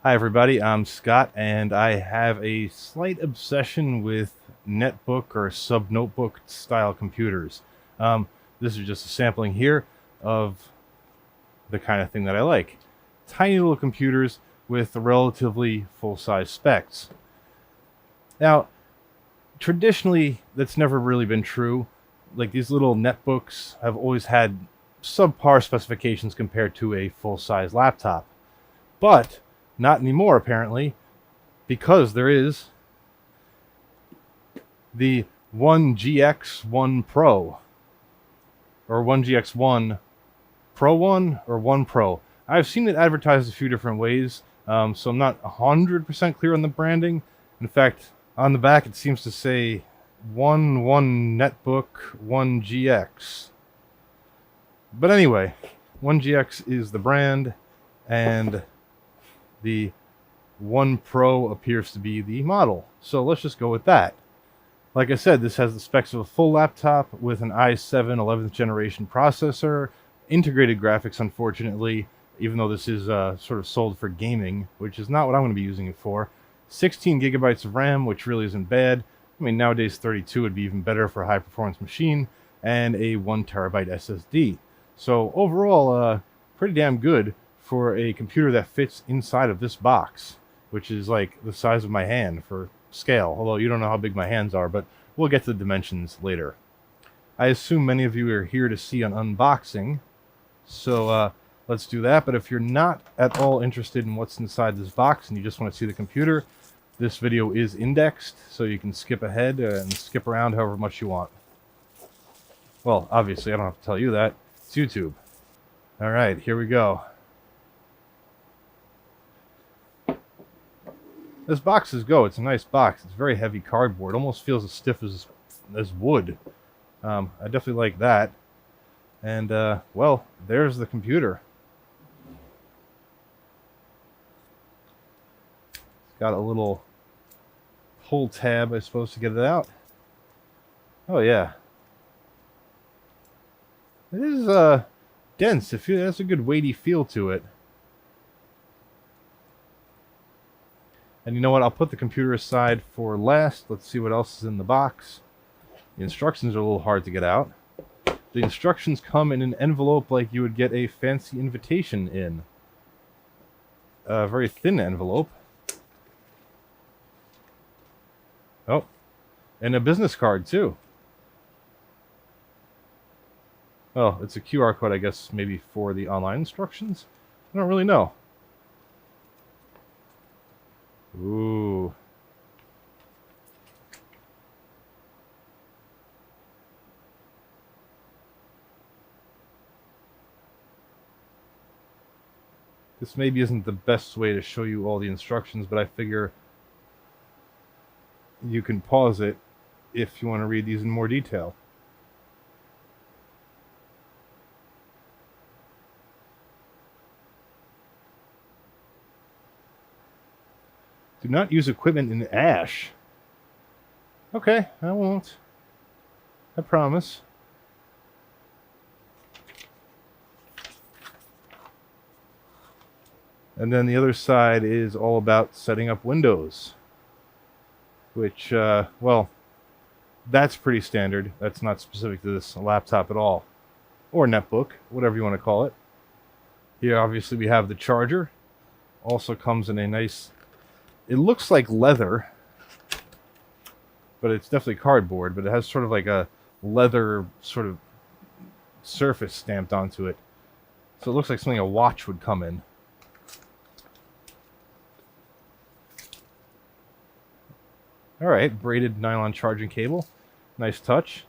Hi everybody, I'm Scott, and I have a slight obsession with netbook or sub-notebook style computers. This is just a sampling here of the kind of thing that I like. Tiny little computers with relatively full-size specs. Now, traditionally, that's never really been true. Like, these little netbooks have always had subpar specifications compared to a full-size laptop. But not anymore, apparently, because there is the OneGX1 Pro, or OneGX1 Pro 1 or 1 Pro. I've seen it advertised a few different ways, so I'm not 100% clear on the branding. In fact, on the back it seems to say One Netbook 1GX. But anyway, 1GX is the brand, and the 1 Pro appears to be the model. So let's just go with that. Like I said, this has the specs of a full laptop with an i7 11th generation processor, integrated graphics, unfortunately, even though this is sort of sold for gaming, which is not what I'm going to be using it for. 16 gigabytes of RAM, which really isn't bad. I mean, nowadays 32 would be even better for a high performance machine, and a 1 terabyte SSD. So overall, pretty damn good for a computer that fits inside of this box, which is like the size of my hand for scale, although you don't know how big my hands are, but we'll get to the dimensions later. I assume many of you are here to see an unboxing, so let's do that. But if you're not at all interested in what's inside this box and you just want to see the computer, this video is indexed, so you can skip ahead and skip around however much you want. Well, obviously, I don't have to tell you that. It's YouTube. Alright, here we go. This box is go. It's a nice box. It's very heavy cardboard. Almost feels as stiff as wood. I definitely like that. And, well, there's the computer. It's got a little pull tab, I suppose, to get it out. Oh, yeah. It is, dense. It has a good weighty feel to it. And you know what? I'll put the computer aside for last. Let's see what else is in the box. The instructions are a little hard to get out. The instructions come in an envelope like you would get a fancy invitation in. A very thin envelope. Oh, and a business card too. Oh, it's a QR code, I guess, maybe for the online instructions? I don't really know. Ooh. This maybe isn't the best way to show you all the instructions, but I figure you can pause it if you want to read these in more detail. Do not use equipment in ash. Okay, I won't. I promise. And then the other side is all about setting up Windows. Which, well, that's pretty standard. That's not specific to this laptop at all. Or netbook, whatever you want to call it. Here, obviously, we have the charger. Also comes in a nice... It looks like leather, but it's definitely cardboard, but it has sort of like a leather sort of surface stamped onto it. So it looks like something a watch would come in. Alright, braided nylon charging cable. Nice touch.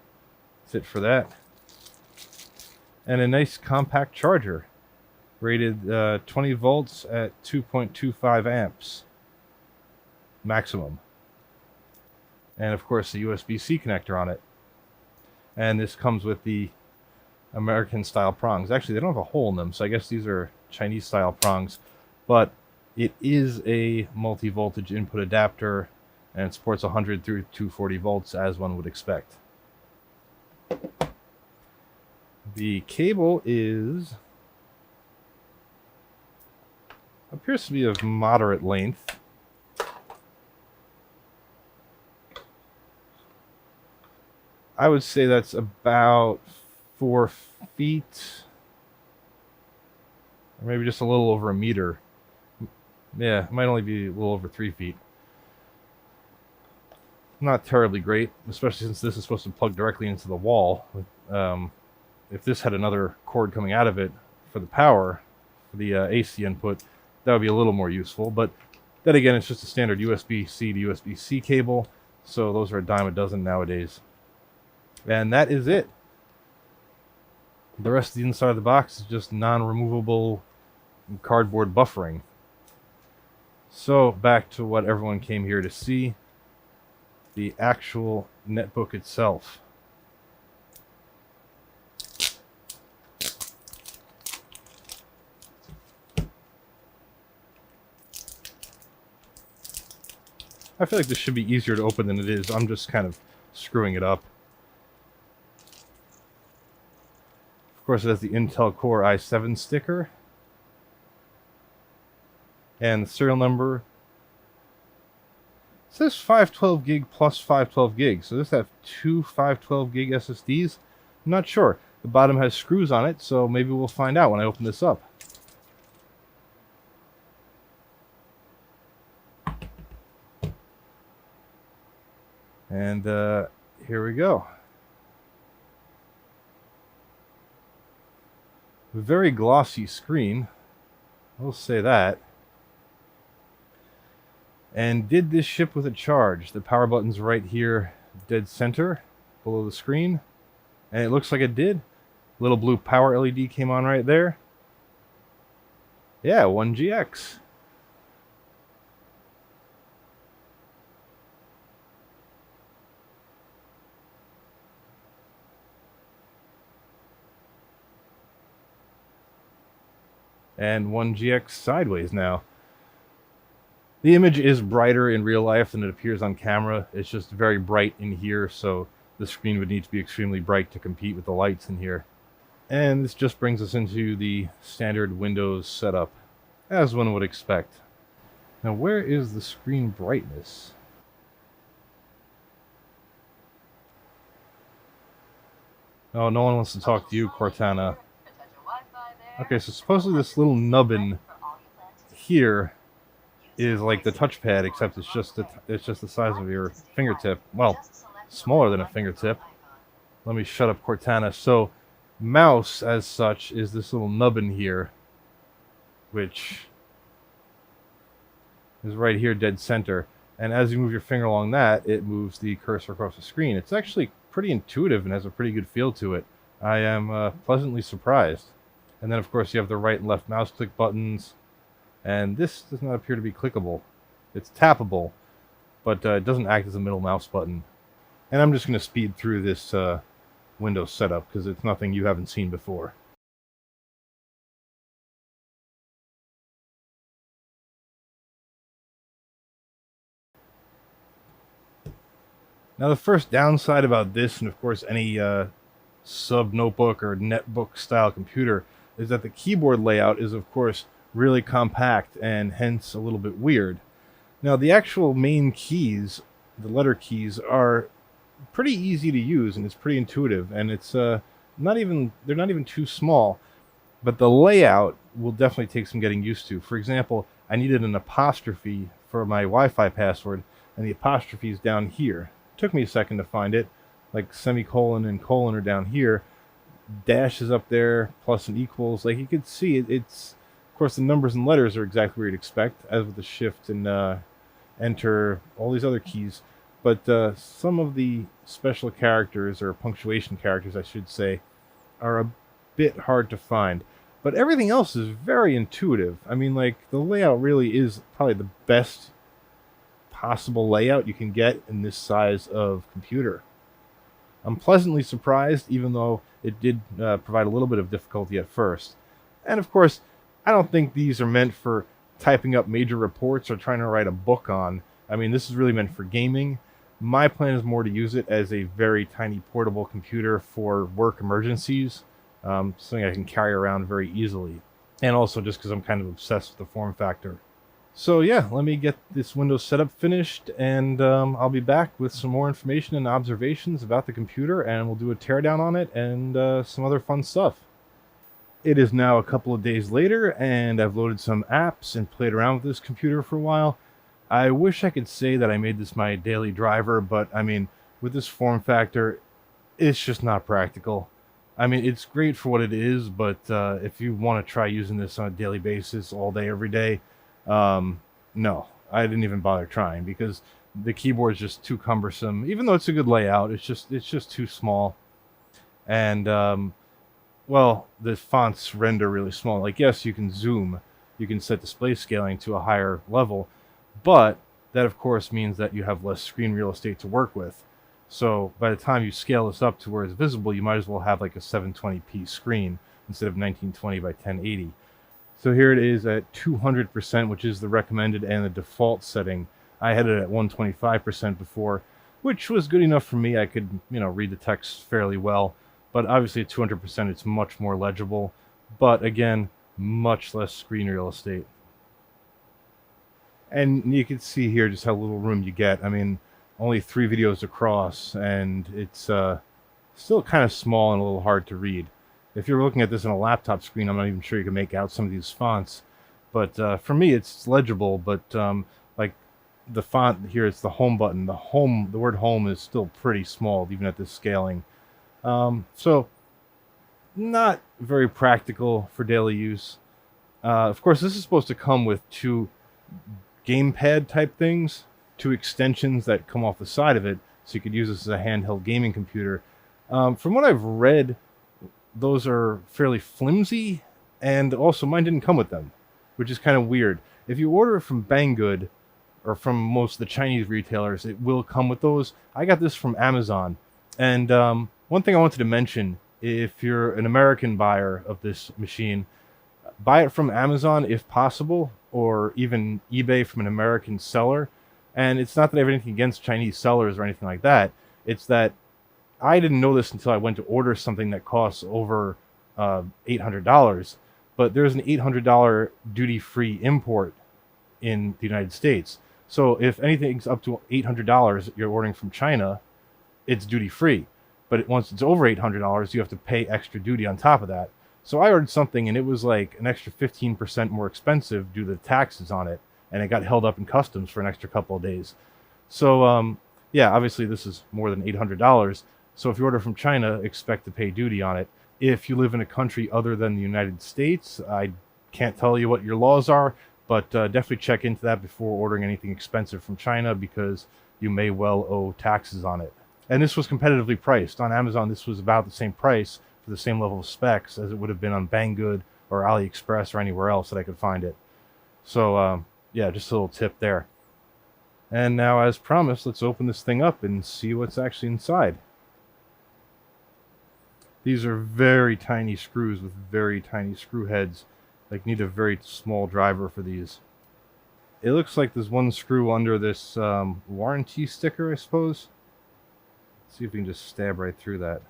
That's it for that. And a nice compact charger. Rated 20 volts at 2.25 amps. Maximum. And of course the USB-C connector on it. And this comes with the American style prongs. Actually, they don't have a hole in them, so I guess these are Chinese style prongs. But it is a multi-voltage input adapter, and it supports 100 through 240 volts as one would expect. The cable is appears to be of moderate length. I would say that's about 4 feet, or maybe just a little over a meter. Yeah, it might only be a little over 3 feet. Not terribly great, especially since this is supposed to plug directly into the wall. If this had another cord coming out of it for the power, for the AC input, that would be a little more useful. But then again, it's just a standard USB-C to USB-C cable, so those are a dime a dozen nowadays. And that is it. The rest of the inside of the box is just non-removable cardboard buffering. So back to what everyone came here to see, the actual netbook itself. I feel like this should be easier to open than it is. I'm just kind of screwing it up. Of course, it has the Intel Core i7 sticker. And the serial number says 512 gig plus 512 gig. So does this have two 512 gig SSDs? I'm not sure. The bottom has screws on it, so maybe we'll find out when I open this up. And here we go. Very glossy screen, I'll say that. And did this ship with a charge? The power button's right here, dead center, below the screen. And it looks like it did. Little blue power LED came on right there. Yeah, OneGX. And OneGX sideways now. The image is brighter in real life than it appears on camera. It's just very bright in here, so the screen would need to be extremely bright to compete with the lights in here. And this just brings us into the standard Windows setup, as one would expect. Now, where is the screen brightness? Oh, no one wants to talk to you, Cortana. Okay, so supposedly this little nubbin here is like the touchpad, except it's just the size of your fingertip. Well, smaller than a fingertip. Let me shut up Cortana. So, mouse as such is this little nubbin here, which is right here, dead center. And as you move your finger along that, it moves the cursor across the screen. It's actually pretty intuitive and has a pretty good feel to it. I am pleasantly surprised. And then, of course, you have the right and left mouse click buttons. And this does not appear to be clickable. It's tappable, but it doesn't act as a middle mouse button. And I'm just going to speed through this Windows setup because it's nothing you haven't seen before. Now, the first downside about this, and of course any sub-notebook or netbook style computer, is that the keyboard layout is, of course, really compact and hence a little bit weird. Now, the actual main keys, the letter keys, are pretty easy to use and it's pretty intuitive, and it's they're not even too small, but the layout will definitely take some getting used to. For example, I needed an apostrophe for my Wi-Fi password, and the apostrophe is down here. It took me a second to find it, like semicolon and colon are down here. Dash is up there, plus and equals. Like you could see, it's of course the numbers and letters are exactly where you'd expect, as with the shift and enter, all these other keys. But some of the special characters, or punctuation characters I should say, are a bit hard to find. But everything else is very intuitive. I mean, like, the layout really is probably the best possible layout you can get in this size of computer. I'm pleasantly surprised, even though it did provide a little bit of difficulty at first. And of course, I don't think these are meant for typing up major reports or trying to write a book on. I mean, this is really meant for gaming. My plan is more to use it as a very tiny portable computer for work emergencies, something I can carry around very easily. and also just because I'm kind of obsessed with the form factor. So yeah, let me get this Windows setup finished, and I'll be back with some more information and observations about the computer, and we'll do a teardown on it and some other fun stuff. It is now a couple of days later, and I've loaded some apps and played around with this computer for a while. I wish I could say that I made this my daily driver, but I mean, with this form factor, it's just not practical. I mean, it's great for what it is, but if you want to try using this on a daily basis, all day, every day, no, I didn't even bother trying because the keyboard is just too cumbersome. Even though it's a good layout, it's just too small, and well, the fonts render really small. Like, yes, you can zoom, you can set display scaling to a higher level, but that of course means that you have less screen real estate to work with. So by the time you scale this up to where it's visible, you might as well have like a 720p screen instead of 1920 by 1080. So here it is at 200%, which is the recommended and the default setting. I had it at 125% before, which was good enough for me. I could, read the text fairly well. But obviously at 200%, it's much more legible. But again, much less screen real estate. And you can see here just how little room you get. I mean, only 3 videos across, and it's still kind of small and a little hard to read. If you're looking at this on a laptop screen, I'm not even sure you can make out some of these fonts. But for me, it's legible. But like the font here, it's the home button. The word home is still pretty small, even at this scaling. So not very practical for daily use. Of course, this is supposed to come with 2 gamepad type things, 2 extensions that come off the side of it, so you could use this as a handheld gaming computer. From what I've read, those are fairly flimsy, and also mine didn't come with them, which is kind of weird. If you order it from Banggood, or from most of the Chinese retailers, it will come with those. I got this from Amazon, and one thing I wanted to mention, if you're an American buyer of this machine, buy it from Amazon if possible, or even eBay from an American seller. And it's not that I have anything against Chinese sellers or anything like that. It's that I didn't know this until I went to order something that costs over $800. But there's an $800 duty-free import in the United States. So if anything's up to $800 you're ordering from China, it's duty-free. But once it's over $800, you have to pay extra duty on top of that. So I ordered something, and it was like an extra 15% more expensive due to the taxes on it, and it got held up in customs for an extra couple of days. So, yeah, obviously this is more than $800. So if you order from China, expect to pay duty on it. If you live in a country other than the United States, I can't tell you what your laws are, but definitely check into that before ordering anything expensive from China, because you may well owe taxes on it. And this was competitively priced. On Amazon, this was about the same price for the same level of specs as it would have been on Banggood or AliExpress or anywhere else that I could find it. So, yeah, just a little tip there. And now, as promised, let's open this thing up and see what's actually inside. These are very tiny screws with very tiny screw heads. Like, need a very small driver for these. It looks like there's one screw under this warranty sticker, I suppose. Let's see if we can just stab right through that.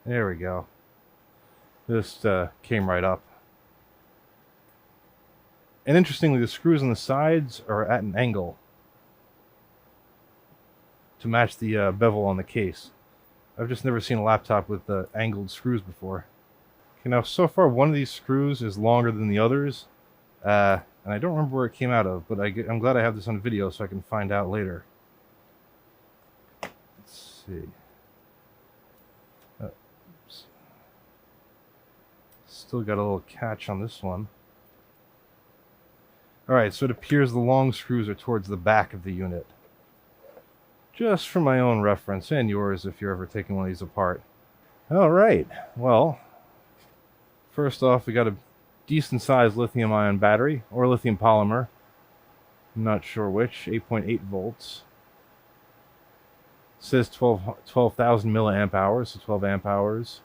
There we go. Just came right up. And interestingly, the screws on the sides are at an angle to match the bevel on the case. I've just never seen a laptop with angled screws before. Okay, now so far one of these screws is longer than the others. And I don't remember where it came out of, but I'm glad I have this on video so I can find out later. Let's see. Oops. Still got a little catch on this one. Alright, so it appears the long screws are towards the back of the unit. Just for my own reference, and yours if you're ever taking one of these apart. Alright, well, first off, we got a decent sized lithium ion battery, or lithium polymer. I'm not sure which, 8.8 volts. It says 12,000 milliamp hours, so 12 amp hours.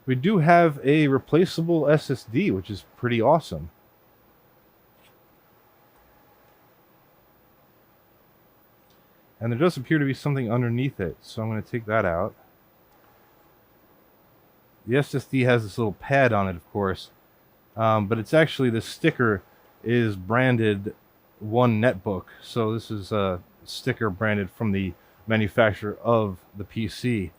We do have a replaceable SSD, which is pretty awesome. And there does appear to be something underneath it, so I'm going to take that out. The SSD has this little pad on it, of course, but it's actually, the sticker is branded One Netbook, so this is a sticker branded from the manufacturer of the PC,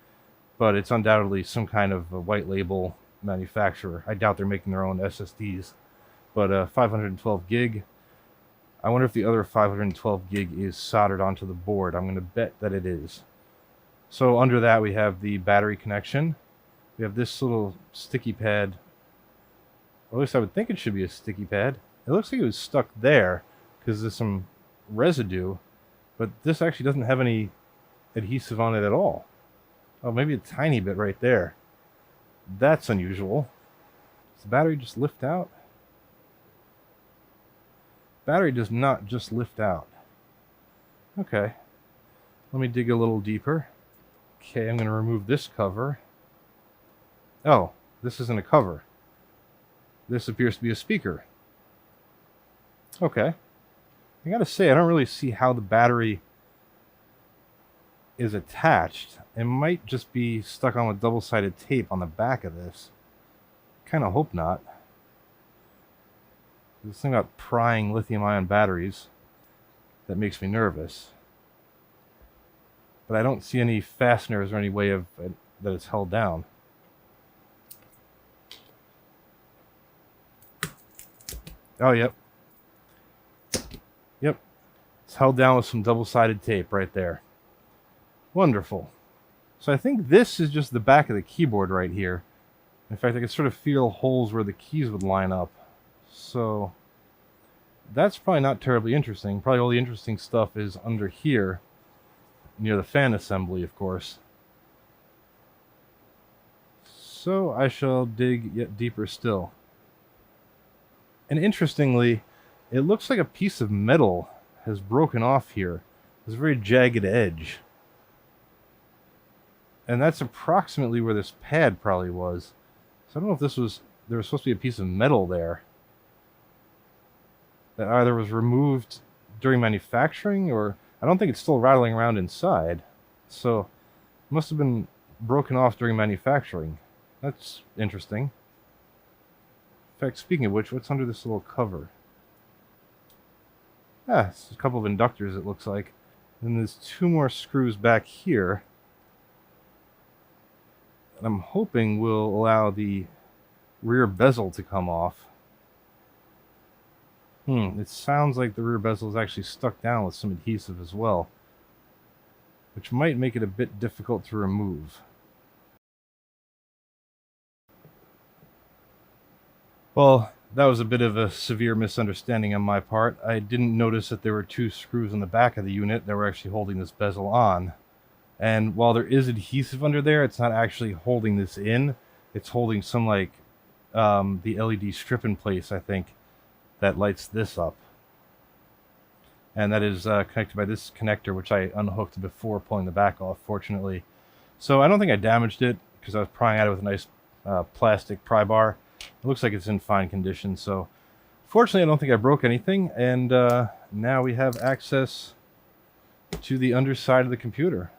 but it's undoubtedly some kind of a white label manufacturer. I doubt they're making their own SSDs, but 512 gig. I wonder if the other 512 gig is soldered onto the board. I'm going to bet that it is. So under that we have the battery connection. We have this little sticky pad. Or at least I would think it should be a sticky pad. It looks like it was stuck there because there's some residue, but this actually doesn't have any adhesive on it at all. Oh, maybe a tiny bit right there. That's unusual. Does the battery just lift out? Battery does not just lift out. Okay. Let me dig a little deeper. Okay, I'm going to remove this cover. Oh, this isn't a cover. This appears to be a speaker. Okay. I gotta say, I don't really see how the battery is attached. It might just be stuck on with double-sided tape on the back of this. Kind of hope not. This thing about prying lithium-ion batteries that makes me nervous. But I don't see any fasteners or any way of that it's held down. Oh, yep. Yep. It's held down with some double-sided tape right there. Wonderful. So I think this is just the back of the keyboard right here. In fact, I can sort of feel holes where the keys would line up. So that's probably not terribly interesting. Probably all the interesting stuff is under here, near the fan assembly, of course. So I shall dig yet deeper still. And interestingly, it looks like a piece of metal has broken off here. There's a very jagged edge. And that's approximately where this pad probably was. So I don't know if there was supposed to be a piece of metal there that either was removed during manufacturing, or I don't think it's still rattling around inside. So it must have been broken off during manufacturing. That's interesting. In fact, speaking of which, what's under this little cover? Ah, it's a couple of inductors, it looks like. And there's two more screws back here that I'm hoping will allow the rear bezel to come off. It sounds like the rear bezel is actually stuck down with some adhesive as well, which might make it a bit difficult to remove. Well, that was a bit of a severe misunderstanding on my part. I didn't notice that there were two screws on the back of the unit that were actually holding this bezel on. And while there is adhesive under there, it's not actually holding this in. It's holding some, like, the LED strip in place, I think, that lights this up. And that is connected by this connector, which I unhooked before pulling the back off, fortunately. So I don't think I damaged it, because I was prying at it with a nice plastic pry bar. It looks like it's in fine condition, so fortunately I don't think I broke anything, and now we have access to the underside of the computer.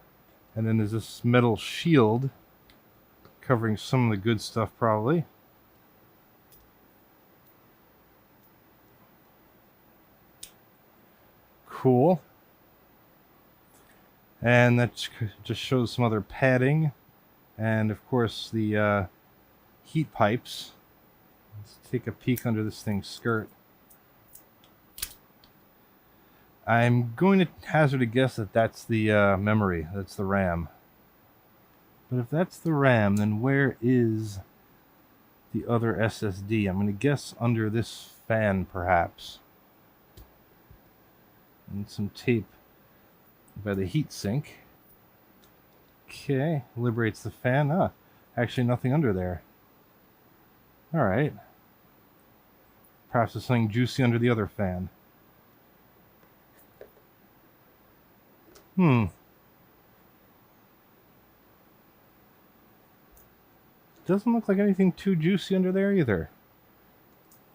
And then there's this metal shield covering some of the good stuff, probably. Cool. And that just shows some other padding, and of course the heat pipes. Let's take a peek under this thing's skirt. I'm going to hazard a guess that that's the memory, that's the RAM. But if that's the RAM, then where is the other SSD? I'm going to guess under this fan, perhaps. And some tape by the heatsink. Okay, liberates the fan. Ah, actually nothing under there. Alright. Perhaps there's something juicy under the other fan. Doesn't look like anything too juicy under there either.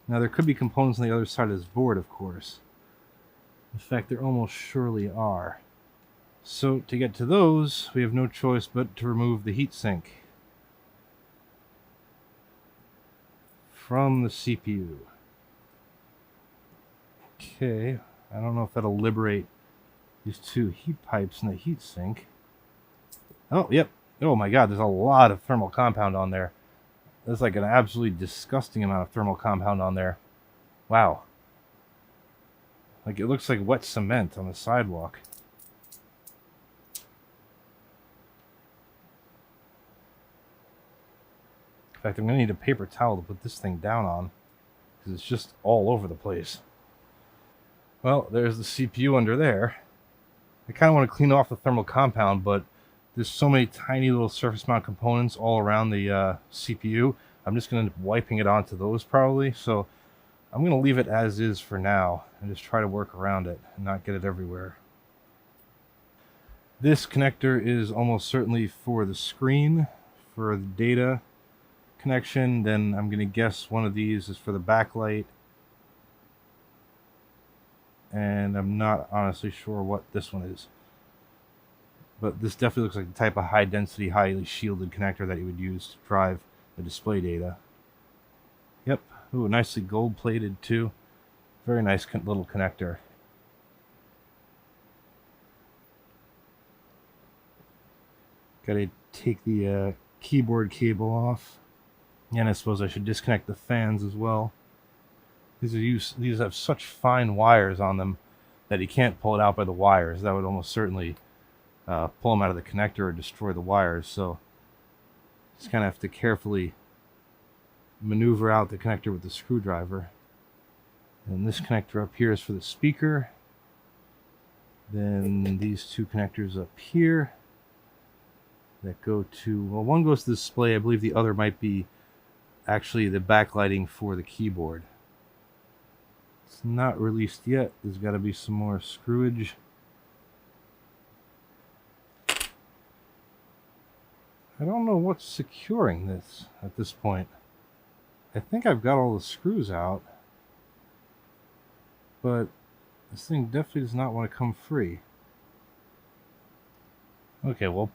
Now there could be components on the other side of this board, of course. In fact, there almost surely are. So to get to those, we have no choice but to remove the heatsink from the CPU. Okay, I don't know if that'll liberate these two heat pipes in the heatsink. Oh, yep. Oh my god, there's a lot of thermal compound on there. There's like an absolutely disgusting amount of thermal compound on there. Wow. Like it looks like wet cement on the sidewalk. In fact, I'm going to need a paper towel to put this thing down on, because it's just all over the place. Well, there's the CPU under there. I kind of want to clean off the thermal compound, but there's so many tiny little surface mount components all around the CPU. I'm just going to end up wiping it onto those probably. So I'm going to leave it as is for now and just try to work around it and not get it everywhere. This connector is almost certainly for the screen, for the data connection. Then I'm going to guess one of these is for the backlight. And I'm not honestly sure what this one is. But this definitely looks like the type of high density, highly shielded connector that you would use to drive the display data. Yep. Ooh, nicely gold plated too. Very nice little connector. Gotta take the keyboard cable off. And I suppose I should disconnect the fans as well. These have such fine wires on them that you can't pull it out by the wires. That would almost certainly pull them out of the connector or destroy the wires. So just kind of have to carefully maneuver out the connector with the screwdriver. And this connector up here is for the speaker. Then these two connectors up here that go to, well, one goes to the display. I believe the other might be actually the backlighting for the keyboard. It's not released yet. There's got to be some more screwage. I don't know what's securing this at this point. I think I've got all the screws out, but this thing definitely does not want to come free. Okay, well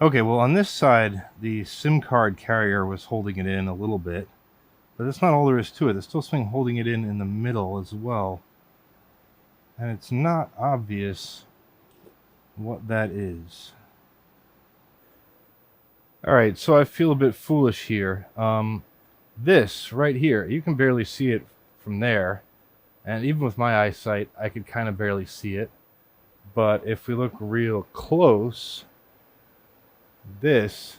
on this side, the SIM card carrier was holding it in a little bit, but that's not all there is to it. There's still something holding it in the middle as well, and it's not obvious what that is. Alright, so I feel a bit foolish here. This right here, you can barely see it from there, and even with my eyesight, I could kind of barely see it. But if we look real close, this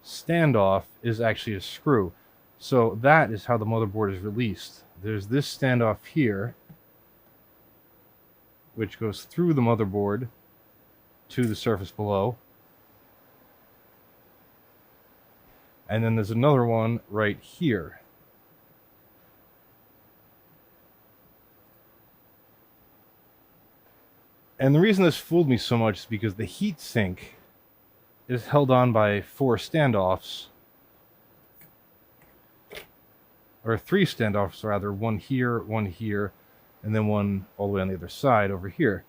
standoff is actually a screw. So that is how the motherboard is released. There's this standoff here, which goes through the motherboard to the surface below. And then there's another one right here. And the reason this fooled me so much is because the heatsink is held on by 4 standoffs. Or 3 standoffs rather, one here, and then one all the way on the other side over here.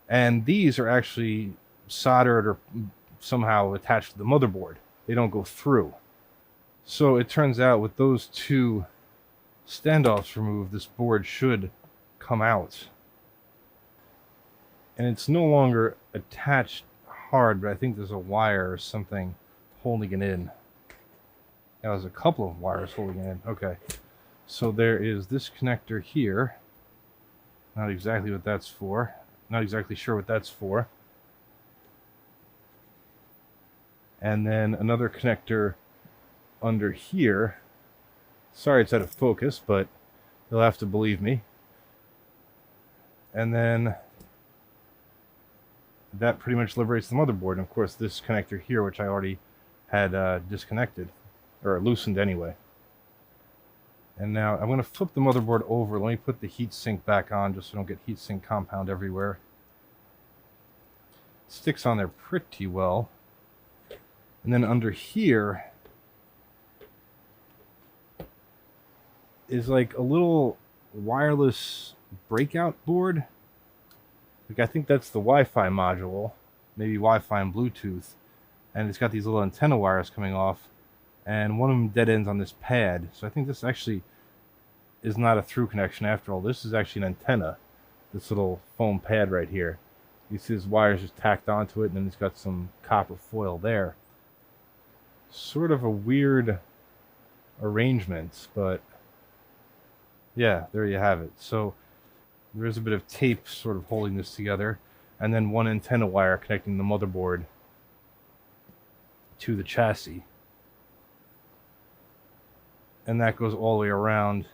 And these are actually soldered or somehow attached to the motherboard. They don't go through. So it turns out with those 2 standoffs removed, this board should come out. And it's no longer attached hard, but I think there's a wire or something holding it in. Now there's a couple of wires holding it in. Okay. So there is this connector here. Not exactly what that's for. Not exactly sure what that's for. And then another connector under here. Sorry it's out of focus, but you'll have to believe me. And then that pretty much liberates the motherboard. And of course this connector here, which I already had disconnected, or loosened anyway. And now I'm going to flip the motherboard over. Let me put the heatsink back on just so I don't get heatsink compound everywhere. It sticks on there pretty well. And then under here is like a little wireless breakout board. Like, I think that's the Wi-Fi module, maybe Wi-Fi and Bluetooth, and it's got these little antenna wires coming off, and one of them dead ends on this pad. So I think this actually is not a through connection after all. This is actually an antenna, this little foam pad right here. You see his wires just tacked onto it, and then it's got some copper foil there. Sort of a weird arrangement, but yeah, there you have it. So there is a bit of tape sort of holding this together, and then one antenna wire connecting the motherboard to the chassis. And that goes all the way around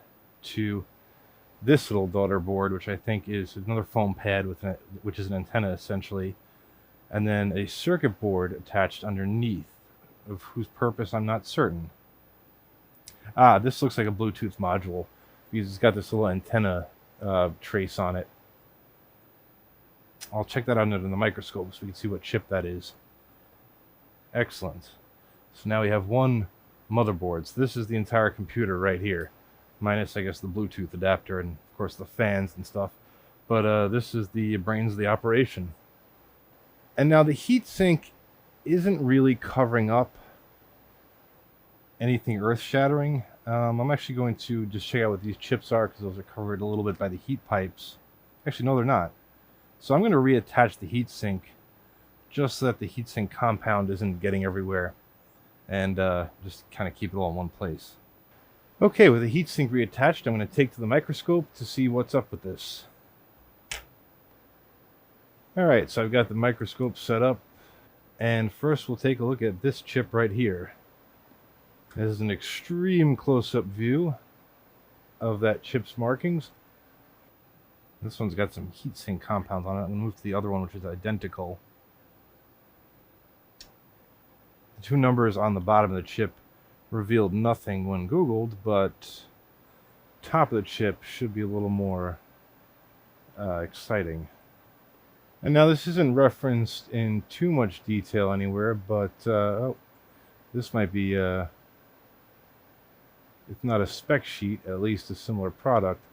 to this little daughter board, which I think is another foam pad with which is an antenna essentially, and then a circuit board attached underneath, of whose purpose I'm not certain. Ah, this looks like a Bluetooth module because it's got this little antenna trace on it. I'll check that out under the microscope so we can see what chip that is. Excellent. So now we have one motherboard. So this is the entire computer right here, minus I guess the Bluetooth adapter and of course the fans and stuff. But this is the brains of the operation. And now the heatsink isn't really covering up anything earth-shattering. I'm actually going to just check out what these chips are, because those are covered a little bit by the heat pipes. Actually, no, they're not. So I'm going to reattach the heatsink just so that the heatsink compound isn't getting everywhere, and just kind of keep it all in one place. Okay, with the heatsink reattached, I'm going to take to the microscope to see what's up with this. Alright, so I've got the microscope set up, and first we'll take a look at this chip right here. This is an extreme close-up view of that chip's markings. This one's got some heatsink compounds on it. I'm going to move to the other one, which is identical. The two numbers on the bottom of the chip revealed nothing when Googled, but top of the chip should be a little more exciting. And now this isn't referenced in too much detail anywhere, but oh, this might be, if not a spec sheet, at least a similar product.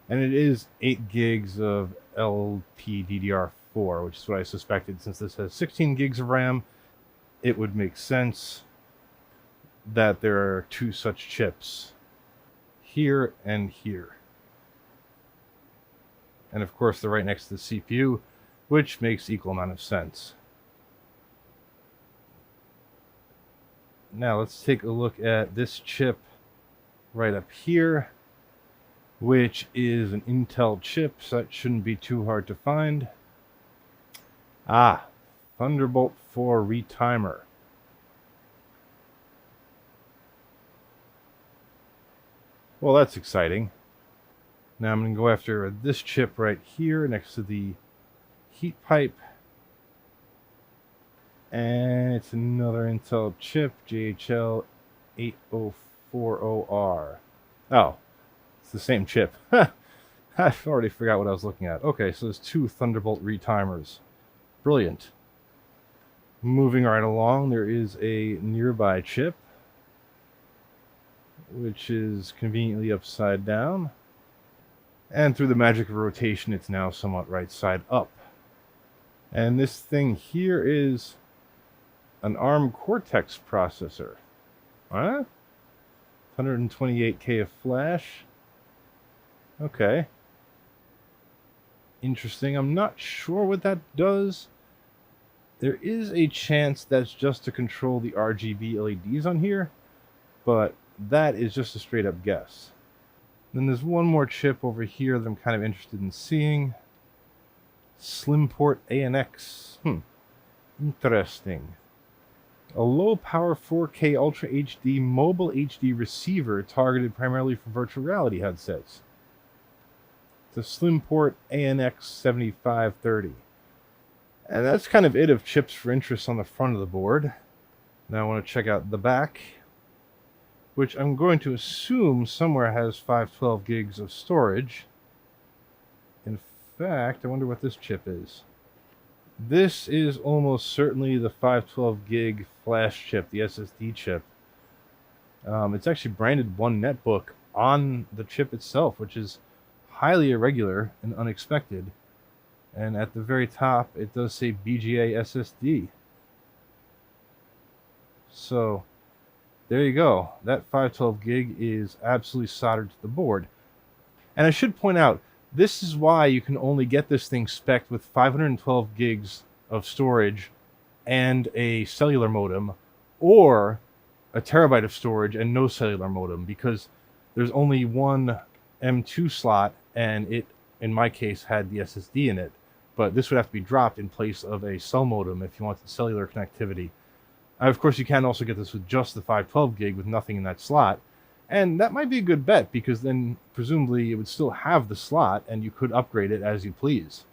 And it is 8 gigs of LPDDR4, which is what I suspected. Since this has 16 gigs of RAM, it would make sense that there are two such chips, here and here. And of course, they're right next to the CPU, which makes equal amount of sense. Now let's take a look at this chip right up here, which is an Intel chip, so that shouldn't be too hard to find. Ah, Thunderbolt 4 retimer. Well, that's exciting. Now I'm going to go after this chip right here next to the heat pipe. And it's another Intel chip, JHL 8040R. Oh, it's the same chip. I've already forgot what I was looking at. Okay, so there's two Thunderbolt retimers. Brilliant. Moving right along, there is a nearby chip, which is conveniently upside down. And through the magic of rotation, it's now somewhat right side up. And this thing here is an ARM Cortex processor. Huh? 128K of flash. Okay. Interesting. I'm not sure what that does. There is a chance that's just to control the RGB LEDs on here, but that is just a straight up guess. Then there's one more chip over here that I'm kind of interested in seeing. Slimport ANX. Interesting. A low power 4K Ultra HD mobile HD receiver targeted primarily for virtual reality headsets. The Slimport ANX 7530. And that's kind of it of chips for interest on the front of the board. Now I want to check out the back, which I'm going to assume somewhere has 512 gigs of storage. In fact, I wonder what this chip is. This is almost certainly the 512 gig flash chip, the SSD chip. It's actually branded One Netbook on the chip itself, which is highly irregular and unexpected. And at the very top, it does say BGA SSD. So there you go. That 512 gig is absolutely soldered to the board. And I should point out, this is why you can only get this thing spec'd with 512 gigs of storage and a cellular modem, or a terabyte of storage and no cellular modem, because there's only one M2 slot, and it, in my case, had the SSD in it. But this would have to be dropped in place of a cell modem if you wanted cellular connectivity. Of course, you can also get this with just the 512 gig with nothing in that slot. And that might be a good bet, because then presumably it would still have the slot and you could upgrade it as you please.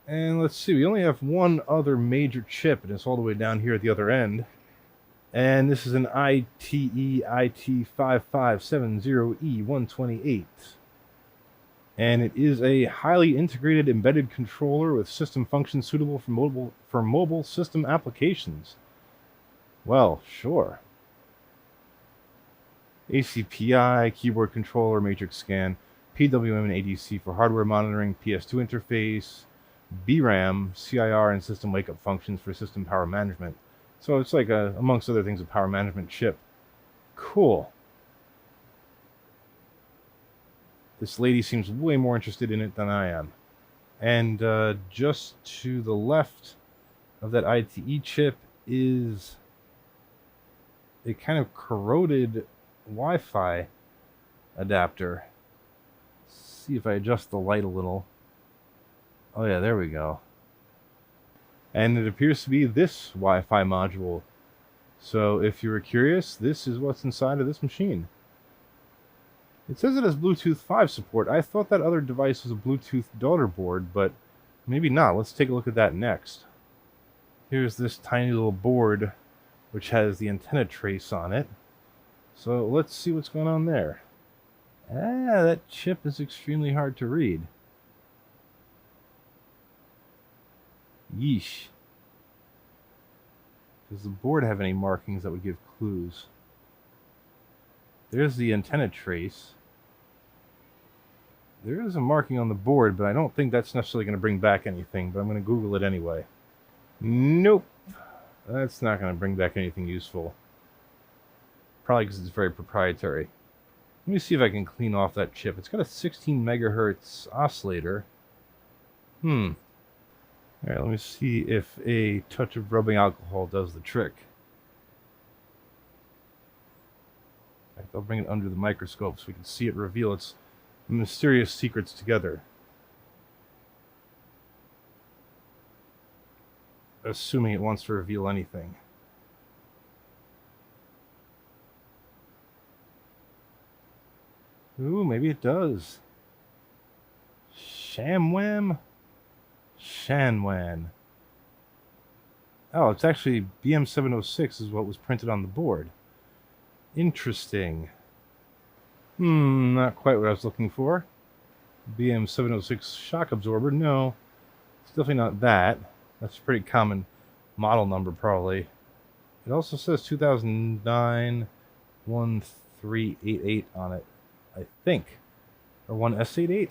And let's see, we only have one other major chip, and it's all the way down here at the other end. And this is an ITE IT5570E128. And it is a highly integrated embedded controller with system functions suitable for mobile system applications. Well, sure. ACPI, keyboard controller, matrix scan, PWM and ADC for hardware monitoring, PS2 interface, BRAM, CIR, and system wake-up functions for system power management. So it's like, amongst other things, a power management chip. Cool. This lady seems way more interested in it than I am. And just to the left of that ITE chip is a kind of corroded Wi-Fi adapter. Let's see if I adjust the light a little. Oh yeah, there we go. And it appears to be this Wi-Fi module. So if you were curious, this is what's inside of this machine. It says it has Bluetooth 5 support. I thought that other device was a Bluetooth daughter board, but maybe not. Let's take a look at that next. Here's this tiny little board which has the antenna trace on it. So let's see what's going on there. Ah, that chip is extremely hard to read. Yeesh. Does the board have any markings that would give clues? There's the antenna trace. There is a marking on the board, but I don't think that's necessarily going to bring back anything, but I'm going to Google it anyway. Nope. That's not going to bring back anything useful. Probably because it's very proprietary. Let me see if I can clean off that chip. It's got a 16 megahertz oscillator. Alright, let me see if a touch of rubbing alcohol does the trick. I'll bring it under the microscope so we can see it reveal its mysterious secrets together. Assuming it wants to reveal anything. Ooh, maybe it does. Shamwam? Shanwan. Oh, it's actually BM706 is what was printed on the board. Interesting. Not quite what I was looking for. BM706 shock absorber. No, it's definitely not that. That's a pretty common model number, probably. It also says 2009 1388 on it, I think. Or 1S88?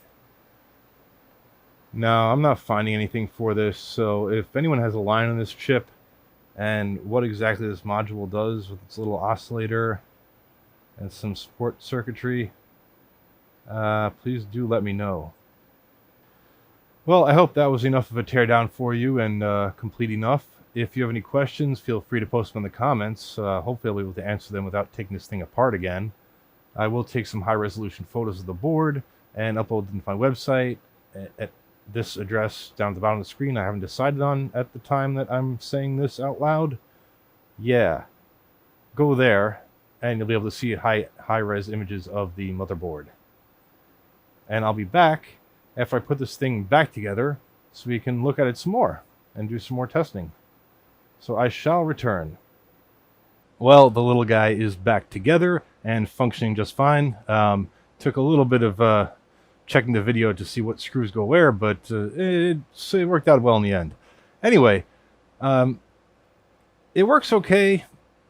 No, I'm not finding anything for this, so if anyone has a line on this chip and what exactly this module does with its little oscillator and some support circuitry, please do let me know. Well, I hope that was enough of a teardown for you and complete enough. If you have any questions, feel free to post them in the comments. Hopefully I'll be able to answer them without taking this thing apart again. I will take some high-resolution photos of the board and upload them to my website at this address down at the bottom of the screen. I haven't decided on at the time that I'm saying this out loud. Yeah, go there and you'll be able to see high-res images of the motherboard. And I'll be back after I put this thing back together so we can look at it some more and do some more testing. So I shall return. Well, the little guy is back together and functioning just fine. Took a little bit of checking the video to see what screws go where, but it worked out well in the end. Anyway, it works okay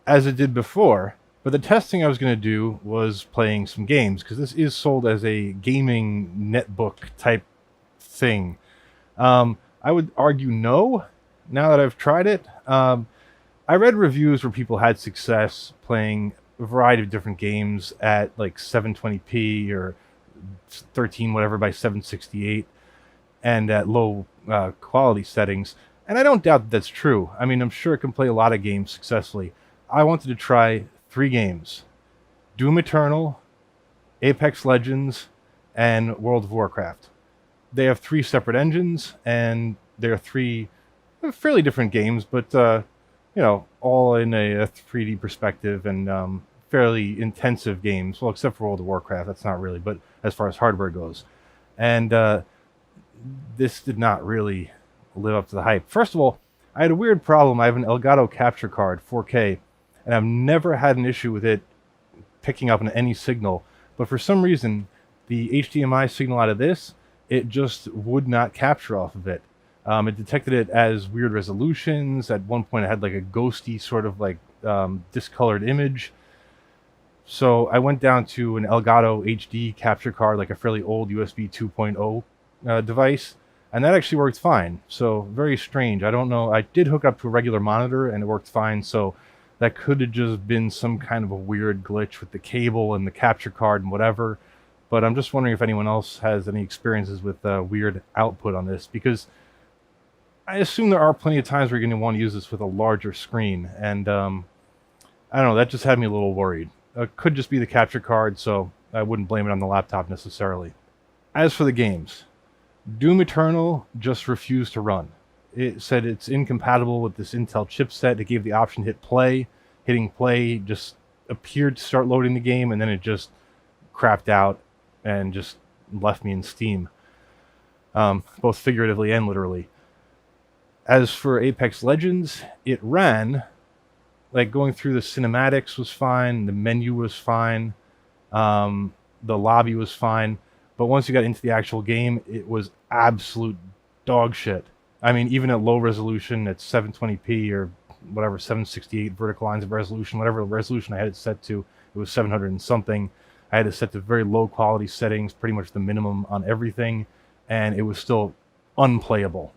as it did before, but the testing I was going to do was playing some games, because this is sold as a gaming netbook type thing. I would argue no, now that I've tried it. I read reviews where people had success playing a variety of different games at like 720p or 13 whatever by 768 and at low quality settings. And I don't doubt that that's true. I mean, I'm sure it can play a lot of games successfully. I wanted to try 3 games: Doom Eternal, Apex Legends, and World of Warcraft. They have 3 separate engines, and they're 3 fairly different games, but all in a 3D perspective and fairly intensive games. Well, except for World of Warcraft, that's not really, but as far as hardware goes. And this did not really live up to the hype. First of all, I had a weird problem. I have an Elgato capture card, 4K, and I've never had an issue with it picking up on any signal. But for some reason, the HDMI signal out of this, it just would not capture off of it. It detected it as weird resolutions. At one point, it had like a ghosty sort of like discolored image. So I went down to an Elgato HD capture card, like a fairly old USB 2.0 device, and that actually worked fine. So very strange. I don't know. I did hook up to a regular monitor, and it worked fine. So that could have just been some kind of a weird glitch with the cable and the capture card and whatever. But I'm just wondering if anyone else has any experiences with weird output on this, because I assume there are plenty of times where you're going to want to use this with a larger screen, and I don't know, that just had me a little worried. Could just be the capture card, so I wouldn't blame it on the laptop necessarily. As for the games, Doom Eternal just refused to run. It said it's incompatible with this Intel chipset. It gave the option to hit play. Hitting play just appeared to start loading the game, and then it just crapped out and just left me in steam, both figuratively and literally. As for Apex Legends, it ran. Like, going through the cinematics was fine, the menu was fine, the lobby was fine, but once you got into the actual game, it was absolute dog shit. I mean, even at low resolution, at 720p or whatever, 768 vertical lines of resolution, whatever resolution I had it set to, it was 700 and something. I had it set to very low quality settings, pretty much the minimum on everything, and it was still unplayable.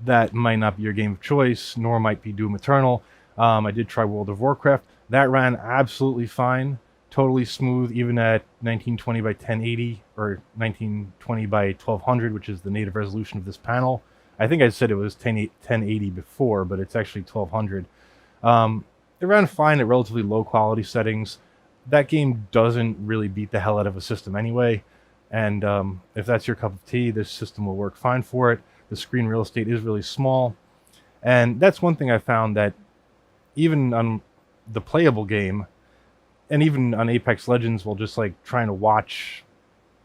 That might not be your game of choice, nor might be Doom Eternal. I did try World of Warcraft. That ran absolutely fine, totally smooth, even at 1920 by 1080 or 1920 by 1200, which is the native resolution of this panel. I think I said it was 1080 before, but it's actually 1200. It ran fine at relatively low quality settings. That game doesn't really beat the hell out of a system anyway, and if that's your cup of tea, this system will work fine for it. The screen real estate is really small, and that's one thing I found, that even on the playable game, and even on Apex Legends, while just like trying to watch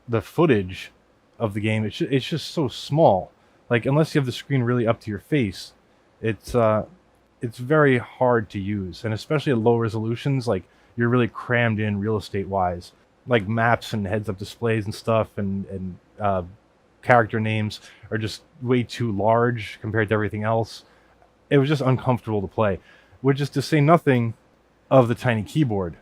the footage of the game, it's just so small. Like, unless you have the screen really up to your face, it's very hard to use, and especially at low resolutions, like, you're really crammed in real estate wise, like maps and heads-up displays and stuff, and character names are just way too large compared to everything else. It was just uncomfortable to play, which is to say nothing of the tiny keyboard.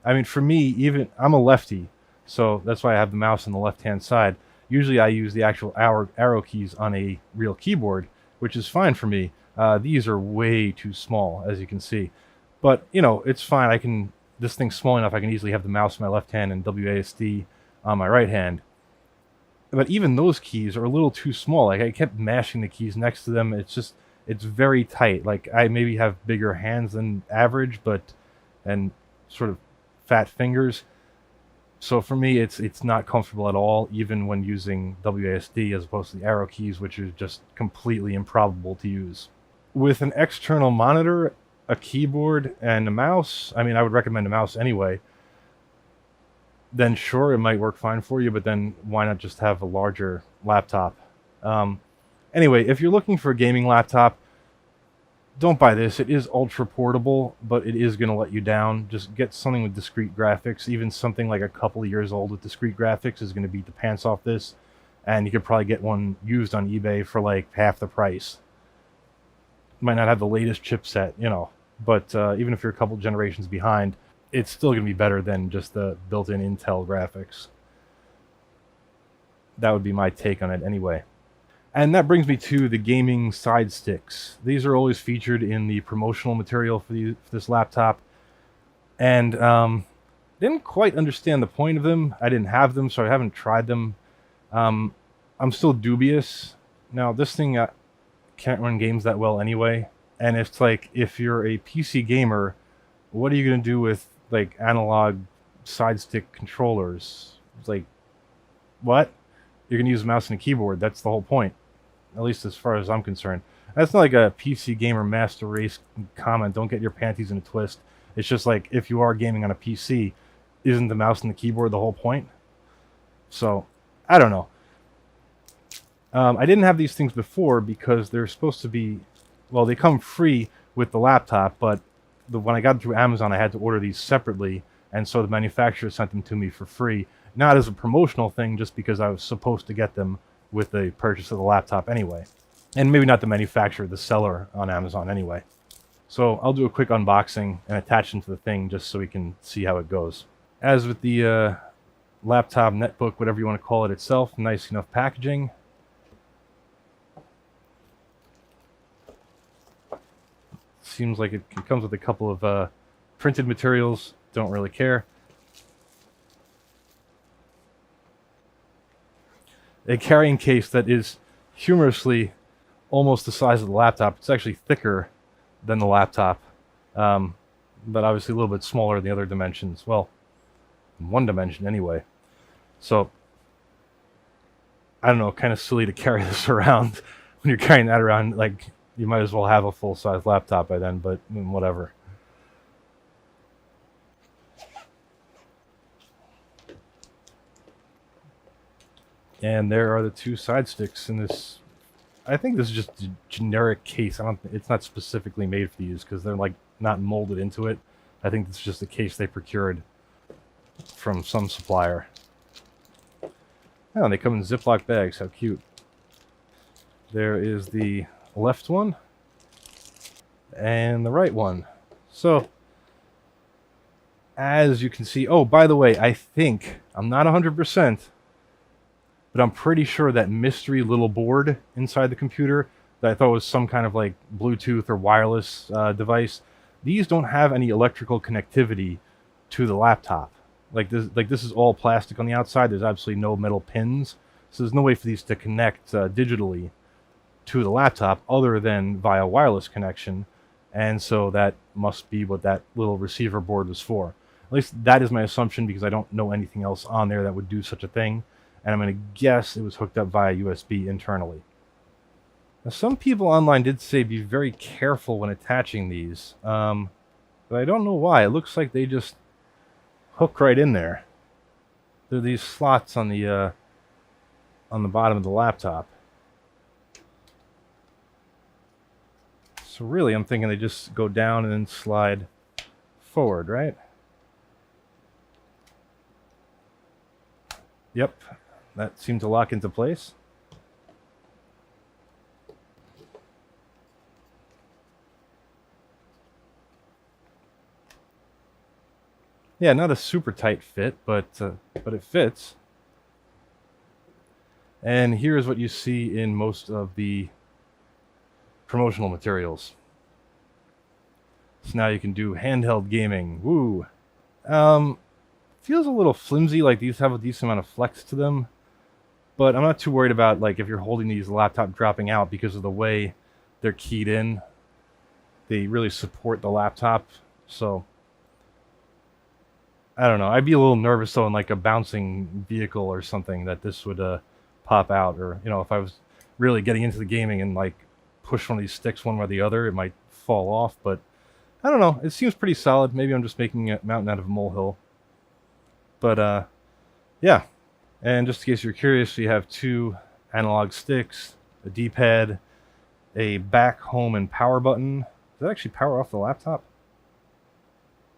I mean, for me, even I'm a lefty, so that's why I have the mouse on the left-hand side. Usually I use the actual arrow keys on a real keyboard, which is fine for me. These are way too small, as you can see. But, it's fine. This thing's small enough, I can easily have the mouse in my left hand and WASD on my right hand. But even those keys are a little too small. Like, I kept mashing the keys next to them. It's very tight. Like, I maybe have bigger hands than average, and sort of fat fingers. So for me, it's not comfortable at all, even when using WASD as opposed to the arrow keys, which is just completely improbable to use. With an external monitor, a keyboard, and a mouse, I mean, I would recommend a mouse anyway, then sure, it might work fine for you, but then why not just have a larger laptop? Anyway, if you're looking for a gaming laptop, don't buy this. It is ultra portable, but it is going to let you down. Just get something with discrete graphics. Even something like a couple of years old with discrete graphics is going to beat the pants off this, and you could probably get one used on eBay for like half the price. Might not have the latest chipset, But even if you're a couple generations behind, it's still going to be better than just the built-in Intel graphics. That would be my take on it anyway. And that brings me to the gaming side sticks. These are always featured in the promotional material for this laptop. And didn't quite understand the point of them. I didn't have them, so I haven't tried them. I'm still dubious. Now, this thing can't run games that well anyway. And it's like, if you're a PC gamer, what are you going to do with like analog side stick controllers? It's like, what? You're going to use a mouse and a keyboard. That's the whole point, at least as far as I'm concerned. That's not like a PC gamer master race comment. Don't get your panties in a twist. It's just like, if you are gaming on a PC, isn't the mouse and the keyboard the whole point? So, I don't know. I didn't have these things before because they're supposed to be, well, they come free with the laptop, but when I got them through Amazon, I had to order these separately, and so the manufacturer sent them to me for free. Not as a promotional thing, just because I was supposed to get them with the purchase of the laptop anyway. And maybe not the manufacturer, the seller on Amazon anyway. So I'll do a quick unboxing and attach them to the thing just so we can see how it goes. As with the laptop, netbook, whatever you want to call it itself, nice enough packaging. Seems like it comes with a couple of printed materials. Don't really care. A carrying case that is humorously almost the size of the laptop. It's actually thicker than the laptop, but obviously a little bit smaller in the other dimensions. Well, in one dimension anyway. So, I don't know, kind of silly to carry this around. When you're carrying that around, like, you might as well have a full-size laptop by then, but whatever. And there are the two side sticks in this. I think this is just a generic case. It's not specifically made for these because they're like not molded into it. I think it's just a case they procured from some supplier. Oh, and they come in Ziploc bags. How cute. There is the left one and the right one. So, as you can see, oh, by the way, I think, I'm not 100%, but I'm pretty sure that mystery little board inside the computer that I thought was some kind of like Bluetooth or wireless device, these don't have any electrical connectivity to the laptop. Like this is all plastic on the outside. There's absolutely no metal pins, so there's no way for these to connect digitally to the laptop other than via wireless connection, and so that must be what that little receiver board was for. At least that is my assumption, because I don't know anything else on there that would do such a thing, and I'm going to guess it was hooked up via USB internally. Now, some people online did say be very careful when attaching these, but I don't know why. It looks like they just hook right in there. There are these slots on the bottom of the laptop. So really, I'm thinking they just go down and then slide forward, right? Yep, that seemed to lock into place. Yeah, not a super tight fit, but it fits. And here's what you see in most of the promotional materials. So now you can do handheld gaming. Woo! Feels a little flimsy, like these have a decent amount of flex to them. But I'm not too worried about, like, if you're holding these, the laptop dropping out, because of the way they're keyed in. They really support the laptop, so I don't know. I'd be a little nervous though in like a bouncing vehicle or something that this would pop out, or if I was really getting into the gaming and like push one of these sticks one way or the other, it might fall off. But I don't know. It seems pretty solid. Maybe I'm just making a mountain out of a molehill. But yeah. And just in case you're curious, you have two analog sticks, a D-pad, a back, home, and power button. Does that actually power off the laptop?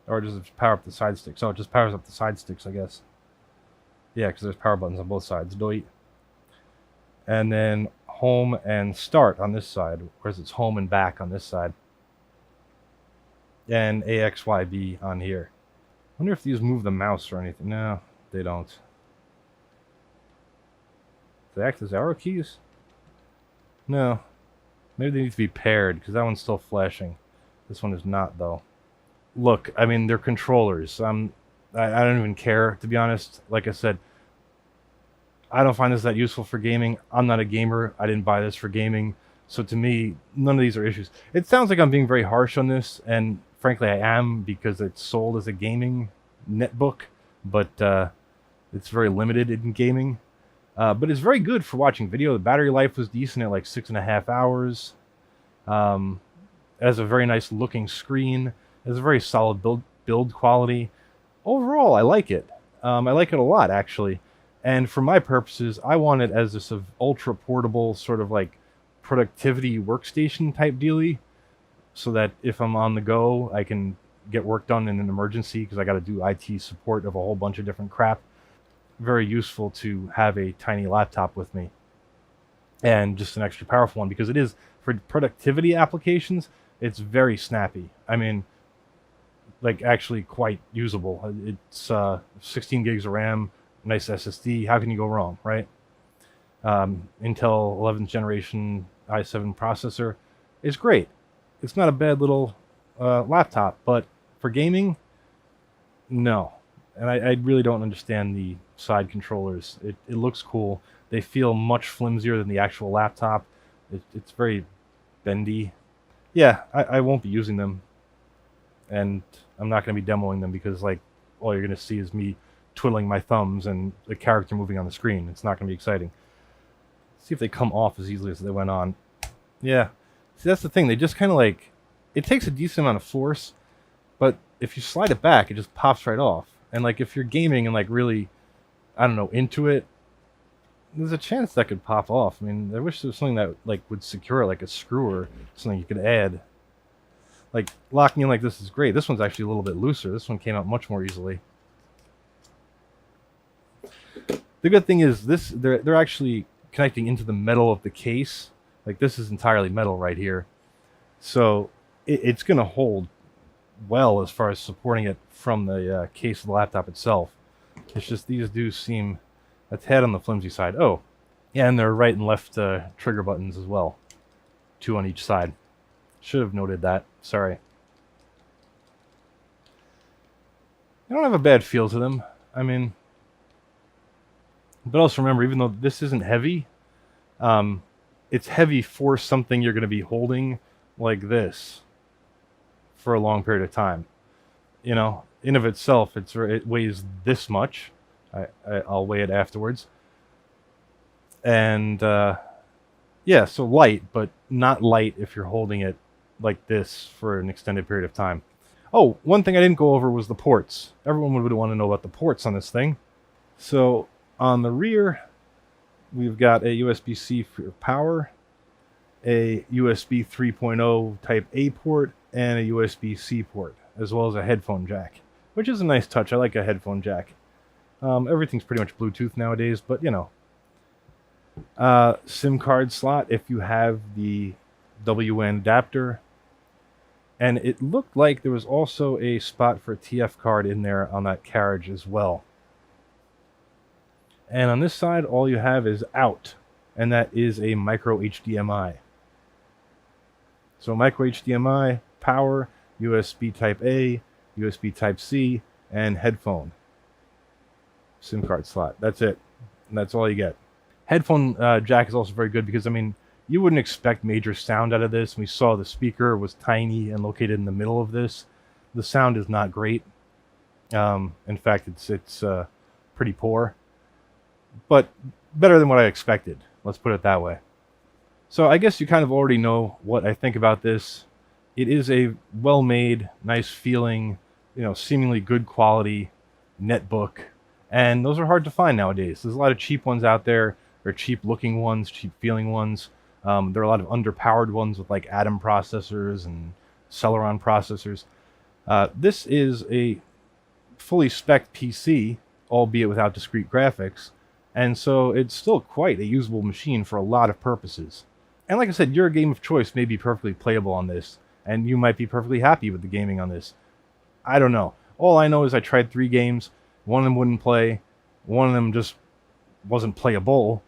Or does it power up the side sticks? Oh, it just powers up the side sticks, I guess. Yeah, because there's power buttons on both sides. Doit. And then home and start on this side, whereas it's home and back on this side. and AXYB on here. I wonder if these move the mouse or anything. No, they don't. Do they act as arrow keys? No. Maybe they need to be paired, because that one's still flashing. This one is not, though. Look, I mean, they're controllers. I don't even care, to be honest. Like I said, I don't find this that useful for gaming. I'm not a gamer. I didn't buy this for gaming. So to me, none of these are issues. It sounds like I'm being very harsh on this, and frankly I am, because it's sold as a gaming netbook, but it's very limited in gaming. But it's very good for watching video. The battery life was decent at like 6.5 hours. It has a very nice looking screen. It has a very solid build quality. Overall, I like it. I like it a lot, actually. And for my purposes, I want it as this ultra portable sort of like productivity workstation type dealie, so that if I'm on the go, I can get work done in an emergency, because I got to do IT support of a whole bunch of different crap. Very useful to have a tiny laptop with me, and just an extra powerful one, because it is, for productivity applications, it's very snappy. I mean, like, actually quite usable. It's 16 gigs of RAM, nice SSD. How can you go wrong, right? Intel 11th generation i7 processor is great. It's not a bad little laptop, but for gaming, no. And I really don't understand the side controllers. It looks cool. They feel much flimsier than the actual laptop. It's very bendy. Yeah, I won't be using them. And I'm not going to be demoing them, because like all you're going to see is me twiddling my thumbs and the character moving on the screen. It's not going to be exciting. See if they come off as easily as they went on. Yeah. See, that's the thing. They just kind of like... It takes a decent amount of force, but if you slide it back, it just pops right off. And like if you're gaming and like really, I don't know, into it, there's a chance that could pop off. I mean, I wish there was something that like would secure it, like a screw or something you could add. Like, locking in like this is great. This one's actually a little bit looser. This one came out much more easily. The good thing is this, they're actually connecting into the metal of the case. Like, this is entirely metal right here. So it's going to hold well as far as supporting it from the case of the laptop itself. It's just these do seem a tad on the flimsy side. Oh, yeah, and they're right and left trigger buttons as well. 2 on each side. Should have noted that. Sorry. They don't have a bad feel to them. I mean, but also remember, even though this isn't heavy, it's heavy for something you're going to be holding like this for a long period of time. You know, in of itself, it weighs this much. I'll weigh it afterwards. And yeah, so light, but not light if you're holding it like this for an extended period of time. Oh, one thing I didn't go over was the ports. Everyone would want to know about the ports on this thing. So on the rear, we've got a USB-C for power, a USB 3.0 Type A port, and a USB-C port, as well as a headphone jack, which is a nice touch. I like a headphone jack. Everything's pretty much Bluetooth nowadays, but you know. SIM card slot if you have the WLAN adapter. And it looked like there was also a spot for a TF card in there on that carriage as well. And on this side, all you have is out, and that is a micro HDMI. So micro HDMI, power, USB Type A, USB Type C, and headphone. SIM card slot. That's it. And that's all you get. Headphone jack is also very good because, I mean, you wouldn't expect major sound out of this. We saw the speaker was tiny and located in the middle of this. The sound is not great. In fact, it's pretty poor. But better than what I expected. Let's put it that way. So I guess you kind of already know what I think about this. It is a well-made, nice feeling, you know, seemingly good quality netbook. And those are hard to find nowadays. There's a lot of cheap ones out there. There are cheap looking ones, cheap feeling ones. There are a lot of underpowered ones with like Atom processors and Celeron processors. This is a fully spec'd PC, albeit without discrete graphics. And so it's still quite a usable machine for a lot of purposes. And like I said, your game of choice may be perfectly playable on this. and you might be perfectly happy with the gaming on this. I don't know. All I know is I tried 3 games. One of them wouldn't play. One of them just wasn't playable.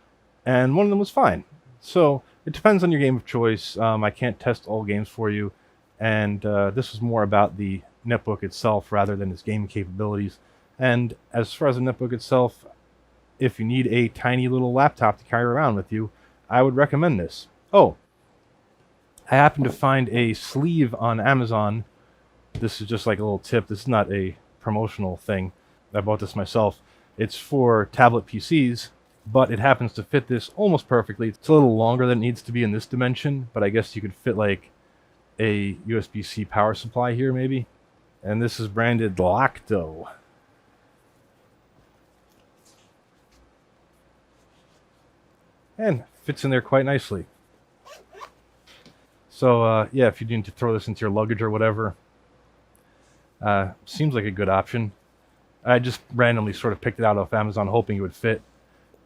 And one of them was fine. So it depends on your game of choice. I can't test all games for you. And this was more about the netbook itself rather than its game capabilities. And as far as the netbook itself, if you need a tiny little laptop to carry around with you, I would recommend this. Oh, I happened to find a sleeve on Amazon. This is just like a little tip. This is not a promotional thing. I bought this myself. It's for tablet PCs, but it happens to fit this almost perfectly. It's a little longer than it needs to be in this dimension, but I guess you could fit like a USB-C power supply here maybe. And this is branded Lacto. And fits in there quite nicely. So yeah, if you need to throw this into your luggage or whatever, seems like a good option. I just randomly sort of picked it out off Amazon hoping it would fit,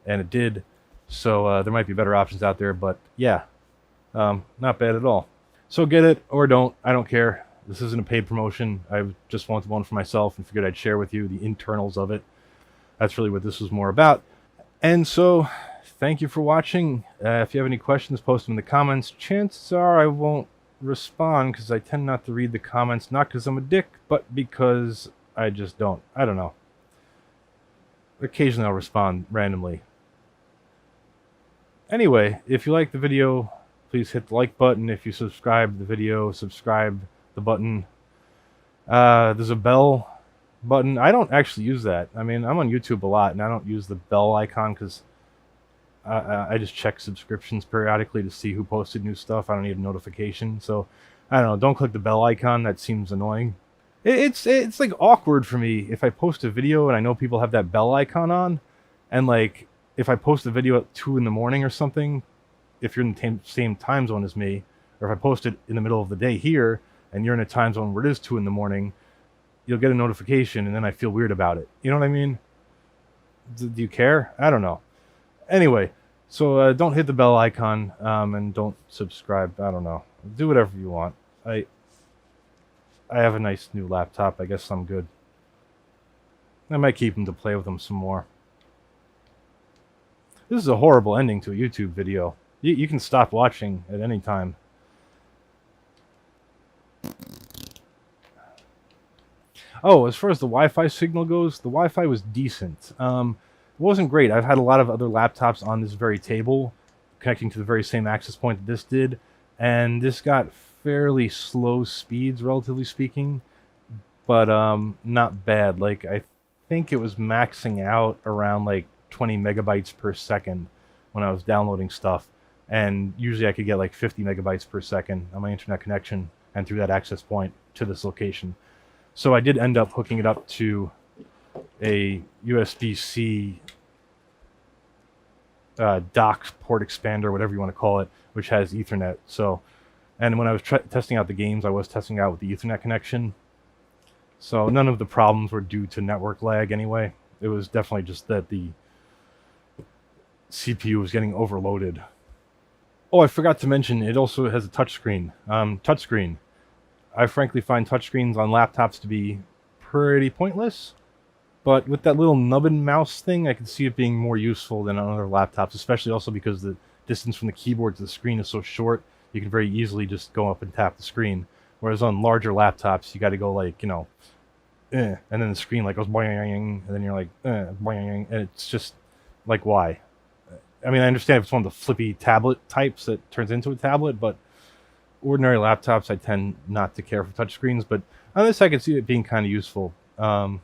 and it did. So there might be better options out there, but yeah, not bad at all. So get it or don't, I don't care. This isn't a paid promotion. I just wanted one for myself and figured I'd share with you the internals of it. That's really what this was more about. And so thank you for watching. If you have any questions, post them in the comments. Chances are I won't respond because I tend not to read the comments, not because I'm a dick, but because I just don't. I don't know. Occasionally I'll respond randomly. Anyway, if you like the video, please hit the like button. If you subscribe to the video, subscribe the button. There's a bell button. I don't actually use that. I mean, I'm on YouTube a lot, and I don't use the bell icon because I just check subscriptions periodically to see who posted new stuff. I don't need a notification, so I don't know. Don't click the bell icon. That seems annoying. It's like awkward for me if I post a video and I know people have that bell icon on, and like if I post a video at 2 in the morning or something, if you're in the same time zone as me, or if I post it in the middle of the day here and you're in a time zone where it is 2 in the morning, you'll get a notification and then I feel weird about it. You know what I mean? Do you care? I don't know. Anyway, so don't hit the bell icon and don't subscribe. I don't know. Do whatever you want. I have a nice new laptop. I guess I'm good. I might keep him to play with him some more. This is a horrible ending to a YouTube video. You can stop watching at any time. Oh, as far as the Wi-Fi signal goes, the Wi-Fi was decent. It wasn't great. I've had a lot of other laptops on this very table connecting to the very same access point that this did, and this got fairly slow speeds, relatively speaking, but not bad. Like, I think it was maxing out around like 20 megabytes per second when I was downloading stuff, and usually I could get like 50 megabytes per second on my internet connection and through that access point to this location. So I did end up hooking it up to a USB-C dock port expander, whatever you want to call it, which has Ethernet. So, and when I was testing out the games, I was testing out with the Ethernet connection. So none of the problems were due to network lag anyway. It was definitely just that the CPU was getting overloaded. Oh, I forgot to mention, it also has a touchscreen. Touchscreen. I frankly find touchscreens on laptops to be pretty pointless, but with that little nubbin mouse thing, I can see it being more useful than on other laptops, especially also because the distance from the keyboard to the screen is so short, you can very easily just go up and tap the screen. Whereas on larger laptops, you got to go like, you know, and then the screen like goes boing, and then you're like, boing, and it's just like, why? I mean, I understand if it's one of the flippy tablet types that turns into a tablet, but ordinary laptops, I tend not to care for touchscreens, but on this I can see it being kind of useful. Yeah,